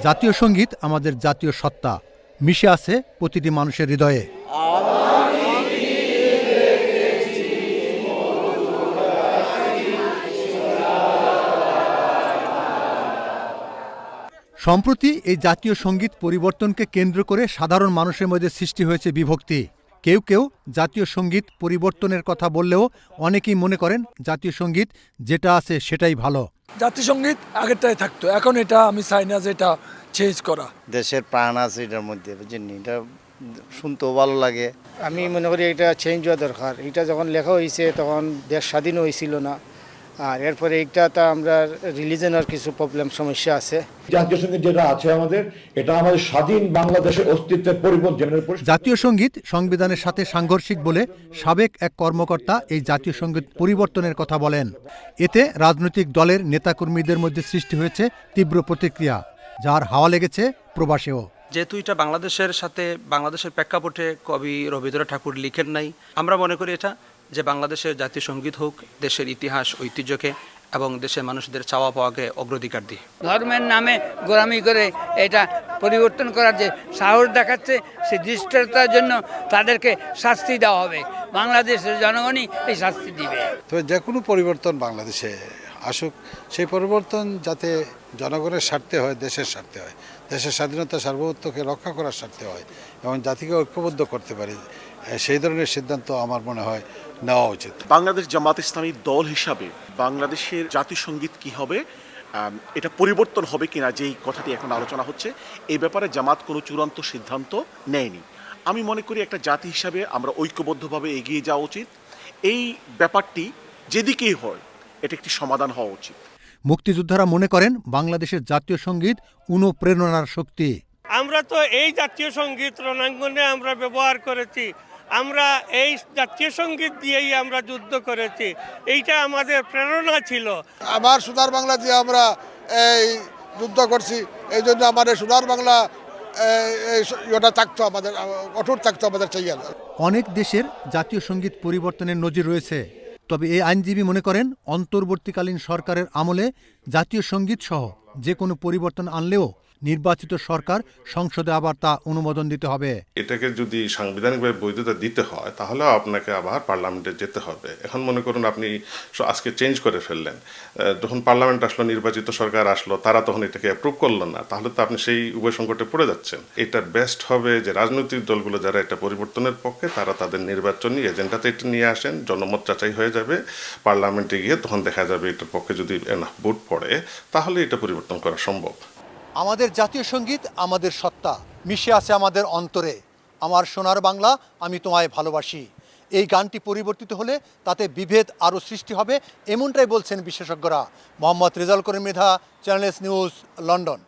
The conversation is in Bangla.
জাতীয় সঙ্গীত আমাদের জাতীয় সত্তা, মিশে আছে প্রতিটি মানুষের হৃদয়ে। সম্প্রতি এই জাতীয় সঙ্গীত পরিবর্তনকে কেন্দ্র করে সাধারণ মানুষের মধ্যে সৃষ্টি হয়েছে বিভক্তি। কেউ কেউ জাতীয় সঙ্গীত পরিবর্তনের কথা বললেও অনেকেই মনে করেন জাতীয় সঙ্গীত যেটা আছে সেটাই ভালো। জাতীয় সঙ্গীত আগেরটাই থাকতো, এখন এটা আমি চাই না যে এটা চেঞ্জ করা। দেশের প্রাণ আছে এটার মধ্যে, বুঝছেন, এটা শুনতেও ভালো লাগে। আমি মনে করি এটা চেঞ্জ হওয়া দরকার। এটা যখন লেখা হয়েছে তখন দেশ স্বাধীন হয়েছিল না, আর এরপরে এইটা আমরা রিলিজনের কিছু প্রবলেম সমস্যা আছে। জাতীয় সঙ্গীত যেটা আছে আমাদের, এটা আমাদের স্বাধীন বাংলাদেশের অস্তিত্বের পরিবর্তনের। জাতীয় সঙ্গীত সংবিধানের সাথে সাংঘর্ষিক বলে সাবেক এক কর্মকর্তা এই জাতীয় সঙ্গীত পরিবর্তনের কথা বলেন। এতে রাজনৈতিক দলের নেতাকর্মীদের মধ্যে সৃষ্টি হয়েছে তীব্র প্রতিক্রিয়া, যার হাওয়া লেগেছে প্রবাসেও। যেহেতু এটা বাংলাদেশের সাথে বাংলাদেশের প্রেক্ষাপটে কবি রবীন্দ্রনাথ ঠাকুর লিখেন নাই, আমরা মনে করি এটা যে বাংলাদেশের জাতীয় সঙ্গীত হোক দেশের ইতিহাস ঐতিহ্যকে এবং দেশের মানুষদের চাওয়া পাওয়াকে অগ্রাধিকার দিয়ে। ধর্মের নামে গোলামি করে এটা পরিবর্তন করার যে সাহস দেখাচ্ছে, সেই দৃষ্টতার জন্য তাদেরকে শাস্তি দেওয়া হবে। বাংলাদেশের জনগণই এই শাস্তি দিবে। তো যে কোনো পরিবর্তন বাংলাদেশে আসুক, সেই পরিবর্তন যাতে জনগণের স্বার্থে হয়, দেশের স্বার্থে হয়, দেশের স্বাধীনতা সার্বভৌমত্বকে রক্ষা করার স্বার্থে হয় এবং জাতিকে ঐক্যবদ্ধ করতে পারে, সেই ধরনের সিদ্ধান্ত আমার মনে হয় নেওয়া উচিত। বাংলাদেশ জামাত ইসলামী দল হিসাবে বাংলাদেশের জাতীয় সঙ্গীত কি হবে, এটা পরিবর্তন হবে কিনা, যেই কথাটি এখন আলোচনা হচ্ছে, এই ব্যাপারে জামাত কোনো চূড়ান্ত সিদ্ধান্ত নেয়নি। আমি মনে করি একটা জাতি হিসাবে আমরা ঐক্যবদ্ধভাবে এগিয়ে যাওয়া উচিত। এই ব্যাপারটি যেদিকেই হয় এটা একটি সমাধান হওয়া উচিত। মুক্তিযোদ্ধারা মনে করেন বাংলাদেশের জাতীয় সঙ্গীত অনুপ্রেরণার শক্তি। আমরা তো এই জাতীয় সঙ্গীত রণাঙ্গনে আমরা ব্যবহার করেছি, আমরা এই জাতীয় সঙ্গীত দিয়েই আমরা যুদ্ধ করেছি, এইটা আমাদের প্রেরণা ছিল। আমার সোনার বাংলা দিয়ে আমরা এই যুদ্ধ করছি, এই জন্য আমাদের সোনার বাংলা এটা থাকতো, আমাদের কঠোর থাকতো, আমাদের চাই। অনেক দেশের জাতীয় সঙ্গীত পরিবর্তনের নজির রয়েছে, তবে এই আইনজীবী মনে করেন অন্তর্বর্তীকালীন সরকারের আমলে জাতীয় সঙ্গীত সহ যে কোনো পরিবর্তন আনলেও নির্বাচিত সরকার সংসদে আবার তা অনুমোদন দিতে হবে। এটাকে যদি সাংবিধানিকভাবে বৈধতা দিতে হয় তাহলে আপনাকে আবার পার্লামেন্টে যেতে হবে। এখন মনে করুন আপনি আজকে চেঞ্জ করে ফেললেন, যখন পার্লামেন্ট আসলো, নির্বাচিত সরকার আসলো, তারা তখন এটাকে অ্যাপ্রুভ করলো না, তাহলে তো আপনি সেই উভয় সংকটে পড়ে যাচ্ছেন। এটা বেস্ট হবে যে রাজনৈতিক দলগুলো যারা এটা পরিবর্তনের পক্ষে, তারা তাদের নির্বাচনী এজেন্ডাতে এটা নিয়ে আসেন, জনমত যাচাই হয়ে যাবে, পার্লামেন্টে গিয়ে তখন দেখা যাবে এটার পক্ষে যদি ভোট পড়ে তাহলে এটা পরিবর্তন করা সম্ভব। আমাদের জাতীয় সঙ্গীত আমাদের সত্তা, মিশে আছে আমাদের অন্তরে। আমার সোনার বাংলা, আমি তোমায় ভালোবাসি। এই গানটি পরিবর্তিত হলে তাতে বিভেদ আরও সৃষ্টি হবে, এমনটাই বলছেন বিশেষজ্ঞরা। Mohammad Rezaul Karim Mridha, channel S news, London.